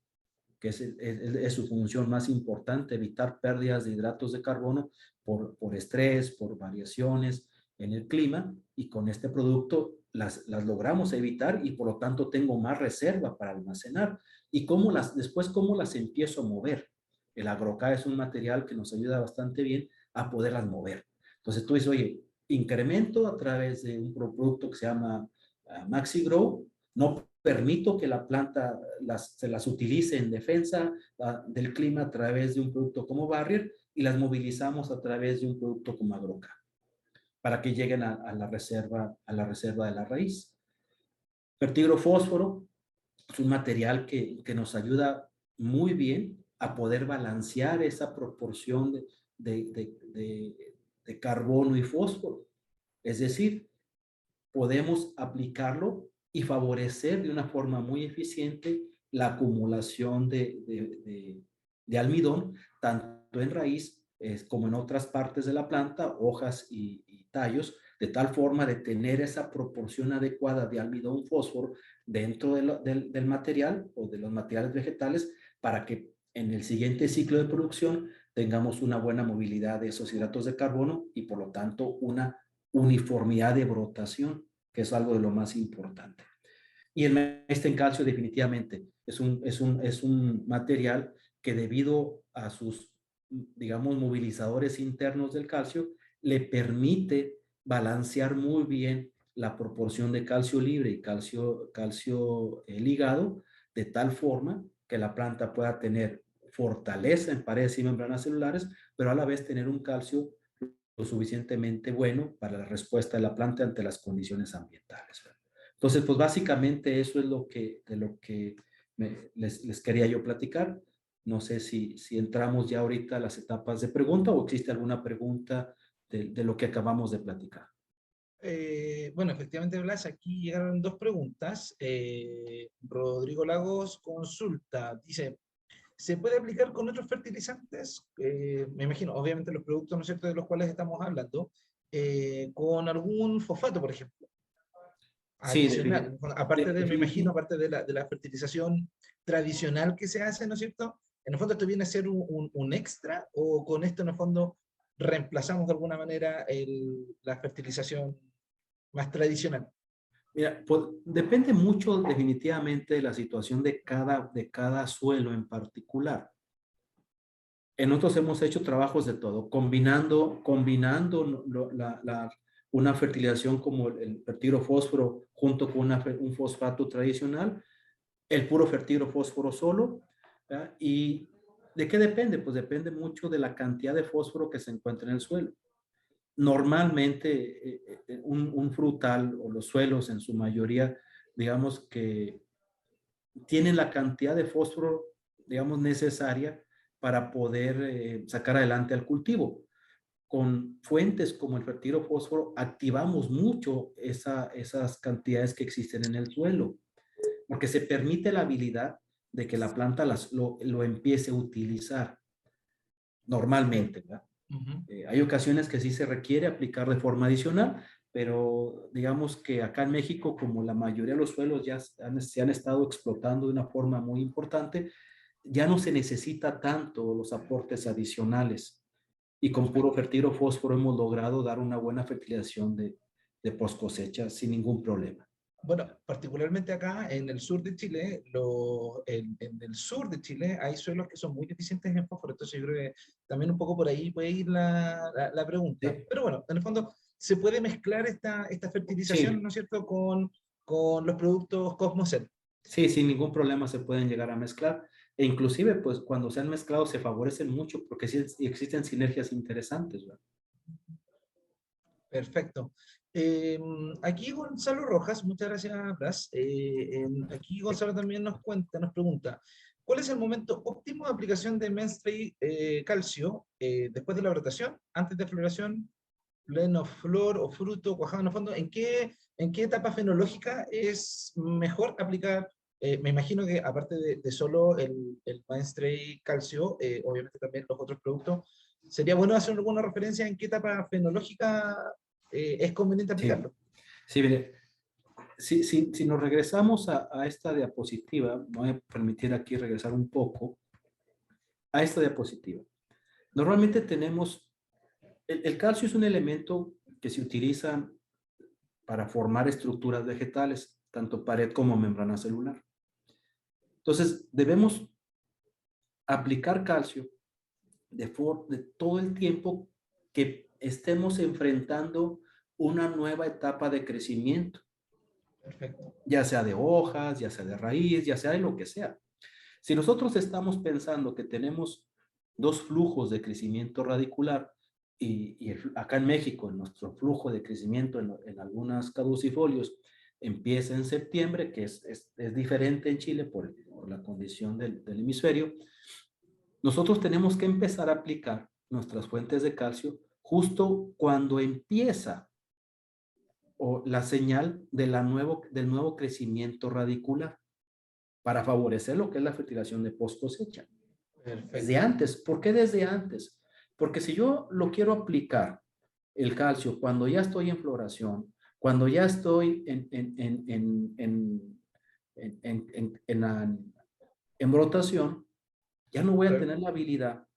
que es su función más importante, evitar pérdidas de hidratos de carbono por estrés, por variaciones en el clima, y con este producto las logramos evitar y por lo tanto tengo más reserva para almacenar. Y después cómo las empiezo a mover. El AgroK es un material que nos ayuda bastante bien a poderlas mover. Entonces tú dices, oye, incremento a través de un producto que se llama MaxiGrow, no permito que la planta se las utilice en defensa del clima a través de un producto como Barrier y las movilizamos a través de un producto como AgroK para que lleguen a la reserva de la raíz. Fertigrofósforo es un material que nos ayuda muy bien a poder balancear esa proporción de carbono y fósforo. Es decir, podemos aplicarlo y favorecer de una forma muy eficiente la acumulación de almidón, tanto en raíz como en otras partes de la planta, hojas y tallos, de tal forma de tener esa proporción adecuada de almidón fósforo dentro del material o de los materiales vegetales para que en el siguiente ciclo de producción tengamos una buena movilidad de esos hidratos de carbono y por lo tanto una uniformidad de brotación, que es algo de lo más importante. Y el maíz en calcio definitivamente es un material que debido a sus, digamos, movilizadores internos del calcio, le permite balancear muy bien la proporción de calcio libre y calcio ligado, de tal forma que la planta pueda tener fortaleza en paredes y membranas celulares, pero a la vez tener un calcio lo suficientemente bueno para la respuesta de la planta ante las condiciones ambientales. Entonces, pues básicamente eso es de lo que les quería yo platicar. No sé si entramos ya ahorita a las etapas de pregunta o existe alguna pregunta de lo que acabamos de platicar. Bueno, efectivamente, Blas, aquí llegaron dos preguntas. Rodrigo Lagos consulta, dice, ¿se puede aplicar con otros fertilizantes? Me imagino, obviamente los productos, ¿no es cierto?, de los cuales estamos hablando, con algún fosfato, por ejemplo. Sí, Adicional, aparte de, me imagino, aparte de la fertilización tradicional que se hace, ¿no es cierto? En el fondo, ¿esto viene a ser un extra o con esto, en el fondo, reemplazamos de alguna manera la fertilización más tradicional? Mira, pues, depende mucho definitivamente de la situación de cada suelo en particular. Nosotros hemos hecho trabajos de todo, combinando una fertilización como el fertigrofósforo junto con un fosfato tradicional, el puro fertigrofósforo solo. ¿Verdad? ¿Y de qué depende? Pues depende mucho de la cantidad de fósforo que se encuentra en el suelo. Normalmente un frutal o los suelos en su mayoría, digamos que tienen la cantidad de fósforo, digamos, necesaria para poder sacar adelante al cultivo. Con fuentes como el fertigrofósforo activamos mucho esas cantidades que existen en el suelo, porque se permite la habilidad de que la planta lo empiece a utilizar normalmente, ¿verdad? Hay ocasiones que sí se requiere aplicar de forma adicional, pero digamos que acá en México, como la mayoría de los suelos ya se han estado explotando de una forma muy importante, ya no se necesita tanto los aportes adicionales. Y con puro fertilo fósforo hemos logrado dar una buena fertilización de post cosecha sin ningún problema. Bueno, particularmente acá en el sur de Chile, en el sur de Chile hay suelos que son muy deficientes en fósforo, entonces yo creo que también un poco por ahí puede ir la pregunta. Sí. Pero bueno, en el fondo se puede mezclar esta fertilización, Sí. ¿no es cierto?, con los productos Cosmocel. Sí, sin ningún problema se pueden llegar a mezclar. E inclusive, pues cuando se han mezclado se favorecen mucho porque sí existen sinergias interesantes, ¿verdad? Perfecto. Aquí Gonzalo Rojas, muchas gracias, Blas. Aquí Gonzalo también nos pregunta, ¿cuál es el momento óptimo de aplicación de Mainstream calcio después de la brotación, antes de floración, pleno flor o fruto, cuajado en el fondo? ¿En qué etapa fenológica es mejor aplicar? Me imagino que aparte de solo el Mainstream calcio, obviamente también los otros productos, sería bueno hacer alguna referencia en qué etapa fenológica es conveniente Sí, aplicarlo. sí, mire, si nos regresamos a esta diapositiva, me voy a permitir aquí regresar un poco a esta diapositiva. Normalmente tenemos, el calcio es un elemento que se utiliza para formar estructuras vegetales, tanto pared como membrana celular. Entonces, debemos aplicar calcio de todo el tiempo que estemos enfrentando una nueva etapa de crecimiento. Perfecto. Ya sea de hojas, ya sea de raíz, ya sea de lo que sea. Si nosotros estamos pensando que tenemos dos flujos de crecimiento radicular acá en México, nuestro flujo de crecimiento en algunas caducifolios empieza en septiembre, que es diferente en Chile por la condición del hemisferio, nosotros tenemos que empezar a aplicar nuestras fuentes de calcio justo cuando empieza o la señal del nuevo crecimiento radicular para favorecer lo que es la fertilización de post cosecha. Desde antes. ¿Por qué desde antes? Porque si yo lo quiero aplicar, el calcio, cuando ya estoy en floración, cuando ya estoy en brotación, ya no voy a tener la habilidad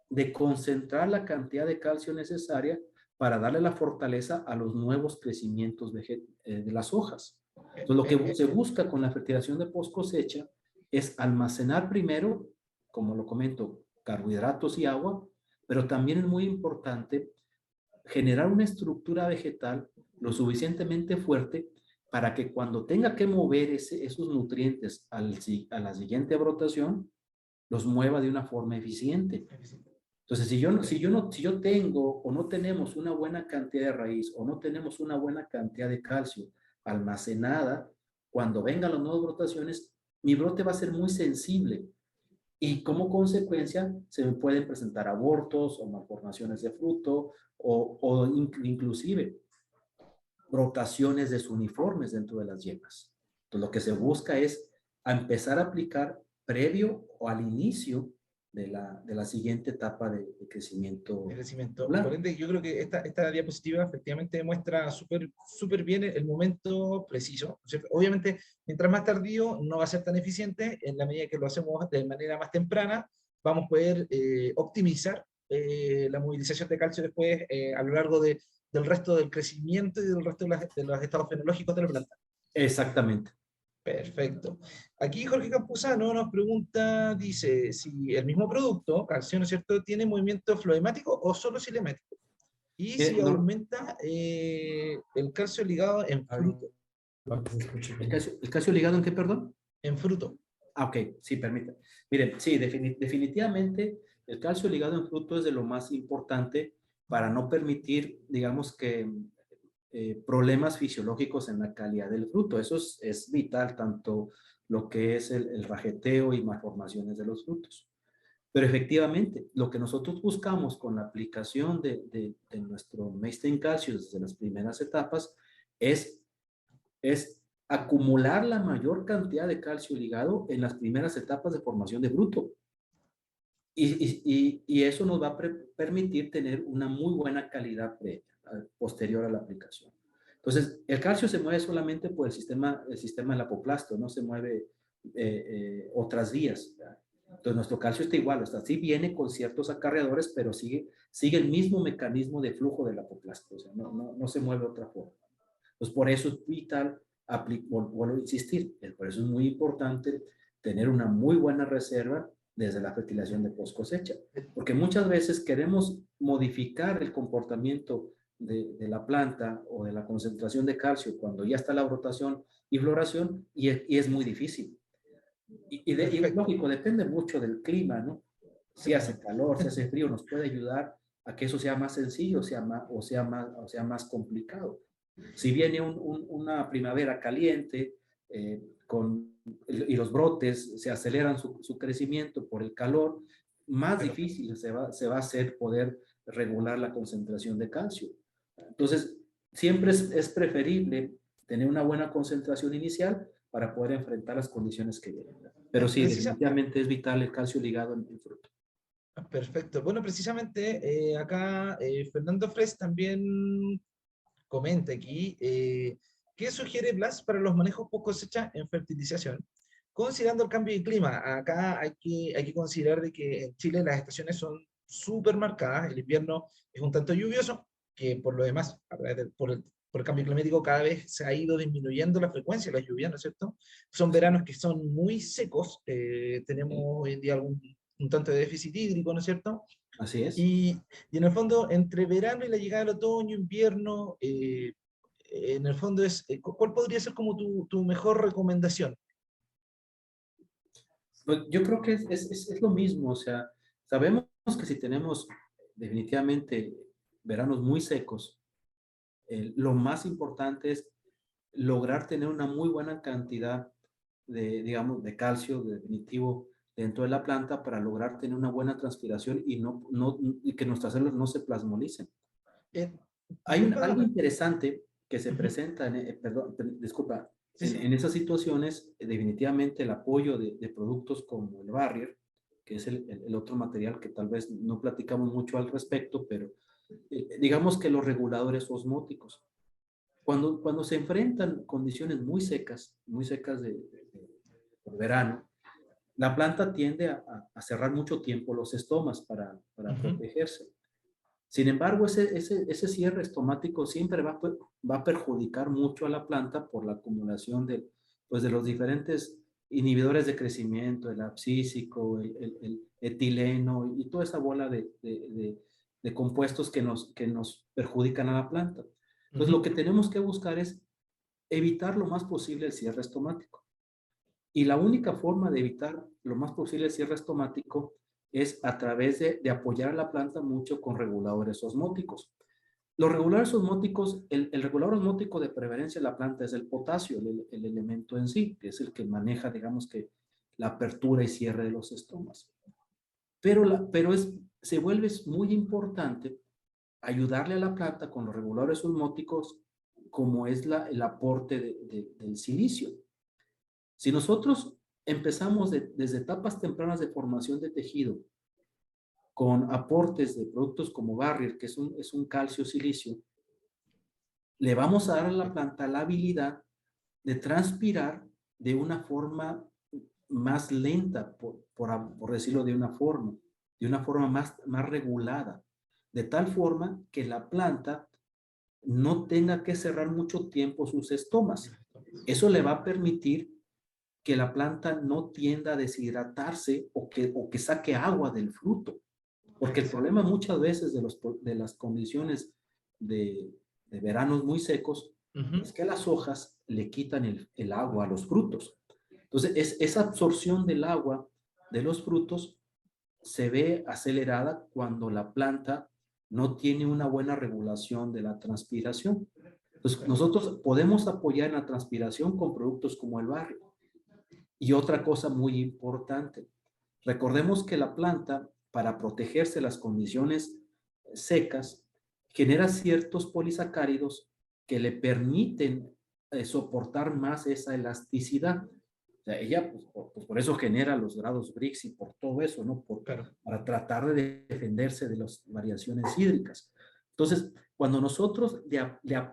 de concentrar la cantidad de calcio necesaria para darle la fortaleza a los nuevos crecimientos de las hojas. Entonces, lo que se busca con la fertilización de post cosecha es almacenar primero, como lo comento, carbohidratos y agua, pero también es muy importante generar una estructura vegetal lo suficientemente fuerte para que cuando tenga que mover esos nutrientes a la siguiente brotación, los mueva de una forma eficiente. Entonces, si yo tengo o no tenemos una buena cantidad de raíz o no tenemos una buena cantidad de calcio almacenada, cuando vengan las nuevas brotaciones, mi brote va a ser muy sensible y como consecuencia se me pueden presentar abortos o malformaciones de fruto o inclusive brotaciones desuniformes dentro de las yemas. Entonces, lo que se busca es empezar a aplicar previo o al inicio de la siguiente etapa de crecimiento. Por ende, yo creo que esta diapositiva efectivamente muestra súper bien el momento preciso. Obviamente, mientras más tardío, no va a ser tan eficiente. En la medida que lo hacemos de manera más temprana, vamos a poder optimizar la movilización de calcio después a lo largo del resto del crecimiento y del resto de los estados fenológicos de la planta. Exactamente. Perfecto. Aquí Jorge Campuzano nos pregunta, dice, si el mismo producto, calcio, ¿no es cierto?, tiene movimiento floemático o solo cinemático. Y si aumenta el calcio ligado en fruto. ¿El calcio ligado en qué, perdón? En fruto. Ah, ok, sí, permítame. Miren, sí, definitivamente el calcio ligado en fruto es de lo más importante para no permitir, digamos que problemas fisiológicos en la calidad del fruto. Eso es vital, tanto lo que es el rajeteo y malformaciones de los frutos. Pero efectivamente, lo que nosotros buscamos con la aplicación de nuestro Mainstream Calcio desde las primeras etapas es acumular la mayor cantidad de calcio ligado en las primeras etapas de formación de fruto. Y eso nos va a permitir tener una muy buena calidad posterior a la aplicación. Entonces, el calcio se mueve solamente por el sistema del apoplasto, no se mueve otras vías, ¿verdad? Entonces, nuestro calcio está igual, sí viene con ciertos acarreadores, pero sigue el mismo mecanismo de flujo del apoplasto, o sea, no se mueve de otra forma. Entonces, por eso es vital, vuelvo a insistir, por eso es muy importante tener una muy buena reserva desde la fertilización de post cosecha, porque muchas veces queremos modificar el comportamiento de la planta o de la concentración de calcio cuando ya está la brotación y floración, y es muy difícil. Y lógico, depende mucho del clima, ¿no? Si hace calor, si hace frío, nos puede ayudar a que eso sea más sencillo o sea más complicado. Si viene una primavera caliente y los brotes se aceleran su crecimiento por el calor, más difícil se va a hacer poder regular la concentración de calcio. Entonces, siempre es preferible tener una buena concentración inicial para poder enfrentar las condiciones que vienen. Pero sí, definitivamente es vital el calcio ligado en fruto. Perfecto. Bueno, precisamente acá Fernando Fres también comenta aquí, ¿qué sugiere Blas para los manejos post cosecha en fertilización? Considerando el cambio de clima, acá hay que considerar de que en Chile las estaciones son súper marcadas, el invierno es un tanto lluvioso, que por lo demás, por el cambio climático cada vez se ha ido disminuyendo la frecuencia de las lluvias, ¿no es cierto? Son veranos que son muy secos, tenemos hoy en día un tanto de déficit hídrico, ¿no es cierto? Así es. Y en el fondo, entre verano y la llegada del otoño, invierno, en el fondo ¿cuál podría ser como tu mejor recomendación? Pues yo creo que es lo mismo, o sea, sabemos que si tenemos definitivamente veranos muy secos, lo más importante es lograr tener una muy buena cantidad digamos, de calcio definitivo dentro de la planta para lograr tener una buena transpiración y que nuestras células no se plasmolicen. Hay algo interesante que se presenta, disculpa, en esas situaciones, definitivamente el apoyo de productos como el Barrier, que es el otro material que tal vez no platicamos mucho al respecto, pero digamos que los reguladores osmóticos, cuando se enfrentan condiciones muy secas por verano, la planta tiende a cerrar mucho tiempo los estomas para protegerse. Sin embargo, ese cierre estomático siempre va a perjudicar mucho a la planta por la acumulación de los diferentes inhibidores de crecimiento, el abscísico, el etileno y toda esa bola de compuestos que nos perjudican a la planta. Entonces, lo que tenemos que buscar es evitar lo más posible el cierre estomático. Y la única forma de evitar lo más posible el cierre estomático es a través de apoyar a la planta mucho con reguladores osmóticos. Los reguladores osmóticos, el regulador osmótico de preferencia de la planta es el potasio, el elemento en sí, que es el que maneja, digamos que, la apertura y cierre de los estomas. Pero se vuelve muy importante ayudarle a la planta con los reguladores osmóticos como es el aporte del silicio. Si nosotros empezamos desde etapas tempranas de formación de tejido con aportes de productos como Barrier, que es un calcio silicio, le vamos a dar a la planta la habilidad de transpirar de una forma más lenta, por decirlo de una forma más regulada, de tal forma que la planta no tenga que cerrar mucho tiempo sus estomas. Eso le va a permitir que la planta no tienda a deshidratarse o que saque agua del fruto. Porque el problema muchas veces de las condiciones de veranos muy secos es que las hojas le quitan el agua a los frutos. Entonces, esa absorción del agua de los frutos se ve acelerada cuando la planta no tiene una buena regulación de la transpiración. Entonces, nosotros podemos apoyar en la transpiración con productos como el Barrier. Y otra cosa muy importante, recordemos que la planta, para protegerse de las condiciones secas, genera ciertos polisacáridos que le permiten soportar más esa elasticidad. O sea, ella, pues por eso genera los grados BRICS y por todo eso, ¿no? Claro. Para tratar de defenderse de las variaciones hídricas. Entonces, cuando nosotros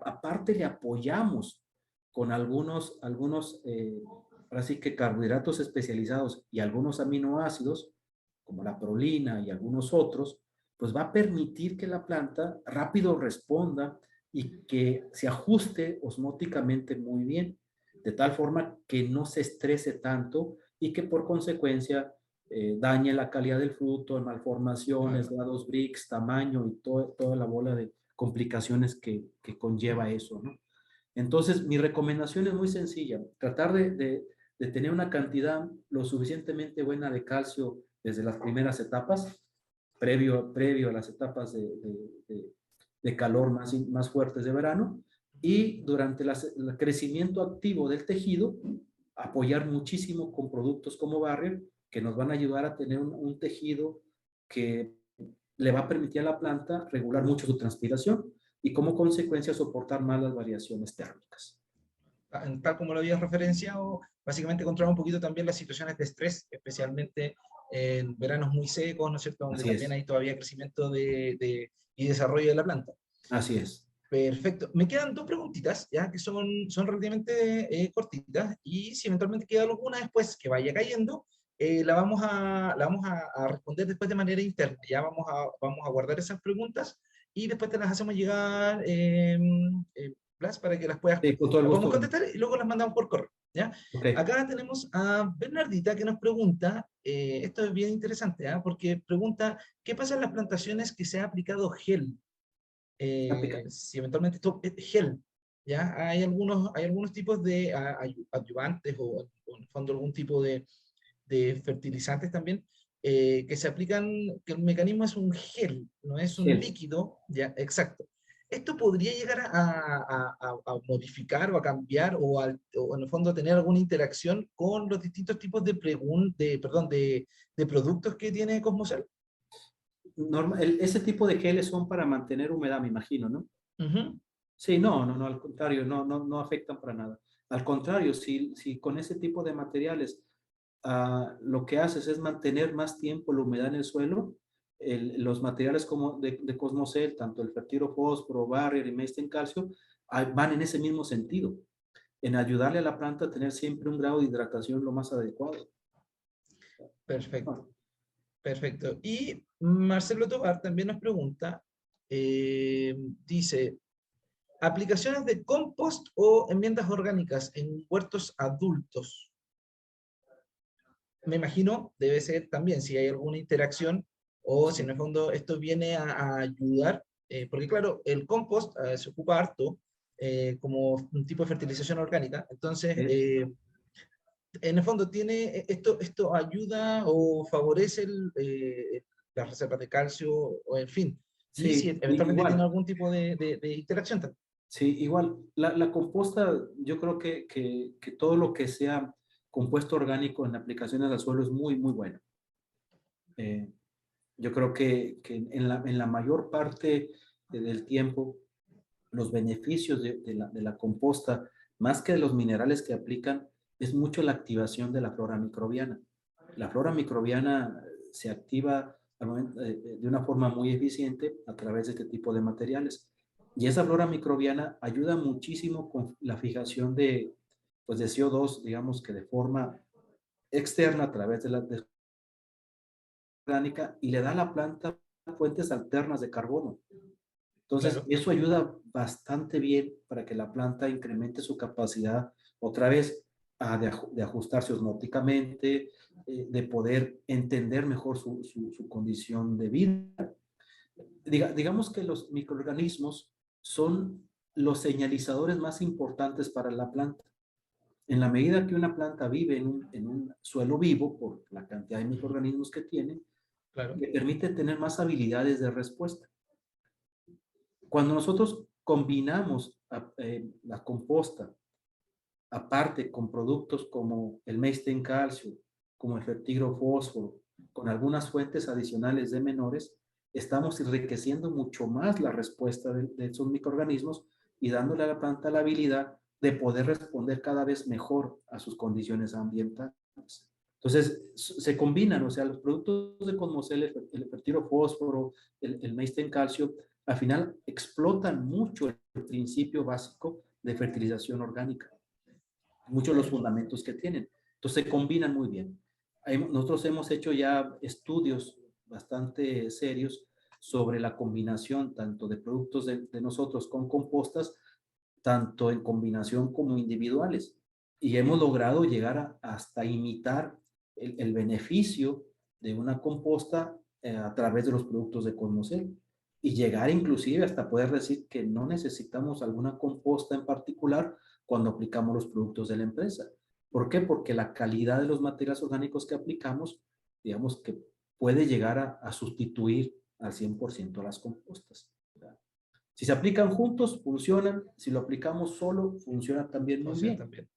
aparte le apoyamos con algunos ahora sí que carbohidratos especializados y algunos aminoácidos, como la prolina y algunos otros, pues va a permitir que la planta rápido responda y que se ajuste osmóticamente muy bien, de tal forma que no se estrese tanto y que por consecuencia dañe la calidad del fruto, malformaciones, grados BRICS, tamaño y toda la bola de complicaciones que conlleva eso, ¿no? Entonces, mi recomendación es muy sencilla, tratar de tener una cantidad lo suficientemente buena de calcio desde las primeras etapas, previo a las etapas de calor más fuertes de verano, y durante el crecimiento activo del tejido, apoyar muchísimo con productos como Barrier, que nos van a ayudar a tener un tejido que le va a permitir a la planta regular mucho su transpiración y como consecuencia soportar más las variaciones térmicas. Tal como lo habías referenciado, básicamente controlar un poquito también las situaciones de estrés, especialmente en veranos muy secos, ¿no es cierto?, donde también hay todavía crecimiento y desarrollo de la planta. Así es. Perfecto. Me quedan dos preguntitas, ya que son relativamente cortitas, y si eventualmente queda alguna después que vaya cayendo, la vamos a responder después de manera interna. Ya vamos a guardar esas preguntas y después te las hacemos llegar, Blas, para que las puedas podemos contestar y luego las mandamos por correo. ¿Ya? Okay. Acá tenemos a Bernardita que nos pregunta, esto es bien interesante, ¿eh? Porque pregunta, ¿qué pasa en las plantaciones que se ha aplicado gel? Si eventualmente esto es gel, ¿ya? Hay algunos tipos de adyuvantes o en el fondo algún tipo de fertilizantes también, que se aplican, que el mecanismo es un gel, no es un líquido, ¿ya? Exacto. ¿Esto podría llegar a modificar o a cambiar o en el fondo tener alguna interacción con los distintos tipos de productos que tiene Cosmocel? Ese tipo de geles son para mantener humedad, me imagino, ¿no? Sí, no, al contrario, no afectan para nada. Al contrario, si con ese tipo de materiales lo que haces es mantener más tiempo la humedad en el suelo, los materiales como de Cosmocel, tanto el fertirofósforo, Barrier y Maestin Calcio, van en ese mismo sentido, en ayudarle a la planta a tener siempre un grado de hidratación lo más adecuado. Perfecto. Perfecto. Y Marcelo Tobar también nos pregunta, dice, ¿aplicaciones de compost o enmiendas orgánicas en huertos adultos? Me imagino, debe ser también si hay alguna interacción o si en el fondo esto viene a ayudar, porque claro, el compost se ocupa harto como un tipo de fertilización orgánica, entonces en el fondo esto ayuda o favorece las reservas de calcio, o en fin, y si eventualmente tiene algún tipo de interacción también. Sí, igual, la composta, yo creo que todo lo que sea compuesto orgánico en aplicaciones al suelo es muy, muy bueno. Yo creo que en la mayor parte del tiempo, los beneficios de la composta, más que de los minerales que aplican, es mucho la activación de la flora microbiana. La flora microbiana se activa de una forma muy eficiente a través de este tipo de materiales. Y esa flora microbiana ayuda muchísimo con la fijación de CO2, digamos que de forma externa a través de la orgánica, y le da a la planta fuentes alternas de carbono. Entonces, claro, eso ayuda bastante bien para que la planta incremente su capacidad, otra vez, de ajustarse osmóticamente, de poder entender mejor su condición de vida. Digamos que los microorganismos son los señalizadores más importantes para la planta. En la medida que una planta vive en un suelo vivo, por la cantidad de microorganismos que tiene, claro, le permite tener más habilidades de respuesta. Cuando nosotros combinamos la composta, aparte con productos como el Maestin Calcio, como el fertirofósforo, con algunas fuentes adicionales de menores, estamos enriqueciendo mucho más la respuesta de esos microorganismos y dándole a la planta la habilidad de poder responder cada vez mejor a sus condiciones ambientales. Entonces, se combinan, o sea, los productos de Cosmocel, el fertirofósforo, el Meisten calcio, al final explotan mucho el principio básico de fertilización orgánica, muchos de los fundamentos que tienen. Entonces, se combinan muy bien. Nosotros hemos hecho ya estudios bastante serios sobre la combinación tanto de productos de nosotros con compostas, tanto en combinación como individuales. Y hemos logrado llegar hasta imitar el beneficio de una composta a través de los productos de Cosmocel. Y llegar inclusive hasta poder decir que no necesitamos alguna composta en particular cuando aplicamos los productos de la empresa. ¿Por qué? Porque la calidad de los materiales orgánicos que aplicamos, digamos que puede llegar a sustituir al 100% las compostas. Si se aplican juntos, funcionan. Si lo aplicamos solo, funciona también muy bien. También.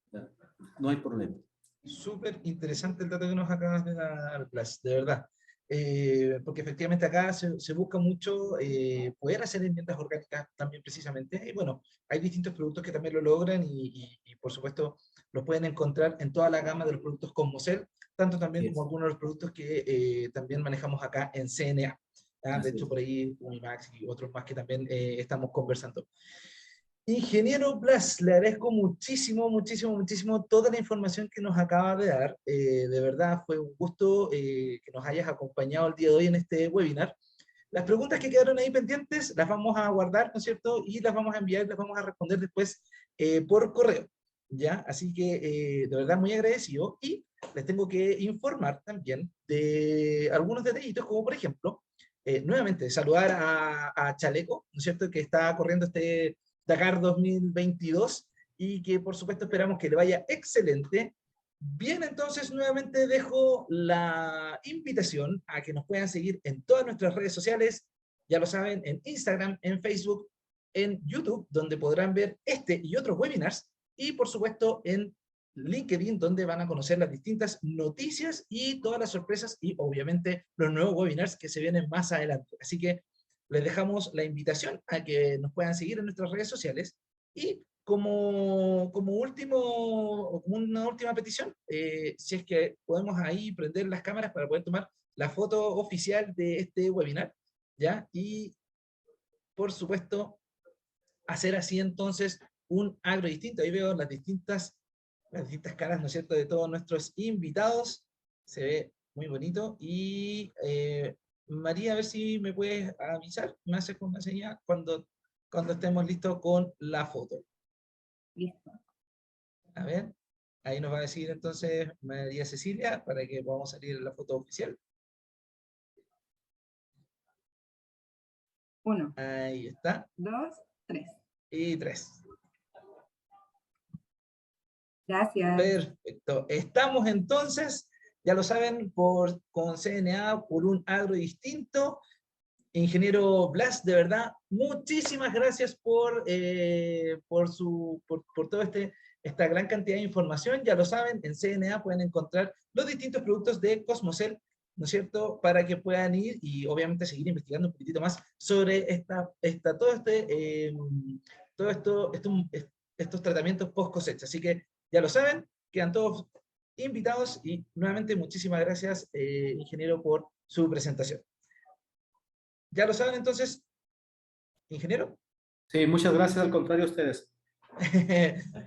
No hay problema. Súper interesante el dato que nos acabas de dar, Blas, de verdad. Porque efectivamente acá se busca mucho poder hacer enmiendas orgánicas también precisamente. Y bueno, hay distintos productos que también lo logran y por supuesto los pueden encontrar en toda la gama de los productos Cosmocel, tanto también como algunos de los productos que también manejamos acá en CNA. De hecho, por ahí Unimax y otros más que también estamos conversando. Ingeniero Blas, le agradezco muchísimo, muchísimo, muchísimo toda la información que nos acaba de dar. De verdad, fue un gusto que nos hayas acompañado el día de hoy en este webinar. Las preguntas que quedaron ahí pendientes las vamos a guardar, ¿no es cierto? Y las vamos a enviar, las vamos a responder después por correo, ¿ya? Así que, de verdad, muy agradecido. Y les tengo que informar también de algunos detallitos, como por ejemplo, nuevamente, saludar a Chaleco, ¿no es cierto?, que está corriendo este Dakar 2022 y que por supuesto esperamos que le vaya excelente. Bien, entonces nuevamente dejo la invitación a que nos puedan seguir en todas nuestras redes sociales, ya lo saben, en Instagram, en Facebook, en YouTube, donde podrán ver este y otros webinars, y por supuesto en LinkedIn, donde van a conocer las distintas noticias y todas las sorpresas y obviamente los nuevos webinars que se vienen más adelante. Así que les dejamos la invitación a que nos puedan seguir en nuestras redes sociales y como una última petición, si es que podemos ahí prender las cámaras para poder tomar la foto oficial de este webinar, ¿ya? Y por supuesto hacer así entonces un agro distinto. Ahí veo las distintas caras, ¿no es cierto?, de todos nuestros invitados. Se ve muy bonito. Y María, a ver si me puedes avisar, me haces una señal cuando estemos listos con la foto. Listo. A ver, ahí nos va a decir entonces María Cecilia para que podamos salir en la foto oficial. 1, Ahí está. 2, 3. Y 3. Gracias. Perfecto. Estamos entonces, ya lo saben, con CNA por un agro distinto. Ingeniero Blas, de verdad, muchísimas gracias por toda esta gran cantidad de información. Ya lo saben, en CNA pueden encontrar los distintos productos de Cosmocel, ¿no es cierto?, para que puedan ir y obviamente seguir investigando un poquitito más sobre estos tratamientos post cosecha. Así que ya lo saben, quedan todos invitados y nuevamente muchísimas gracias, ingeniero, por su presentación. Ya lo saben entonces, ingeniero. Sí, muchas gracias, al contrario a ustedes.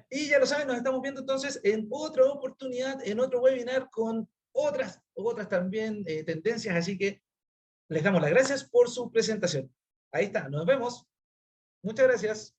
Y ya lo saben, nos estamos viendo entonces en otra oportunidad, en otro webinar con otras también tendencias, así que les damos las gracias por su presentación. Ahí está, nos vemos. Muchas gracias.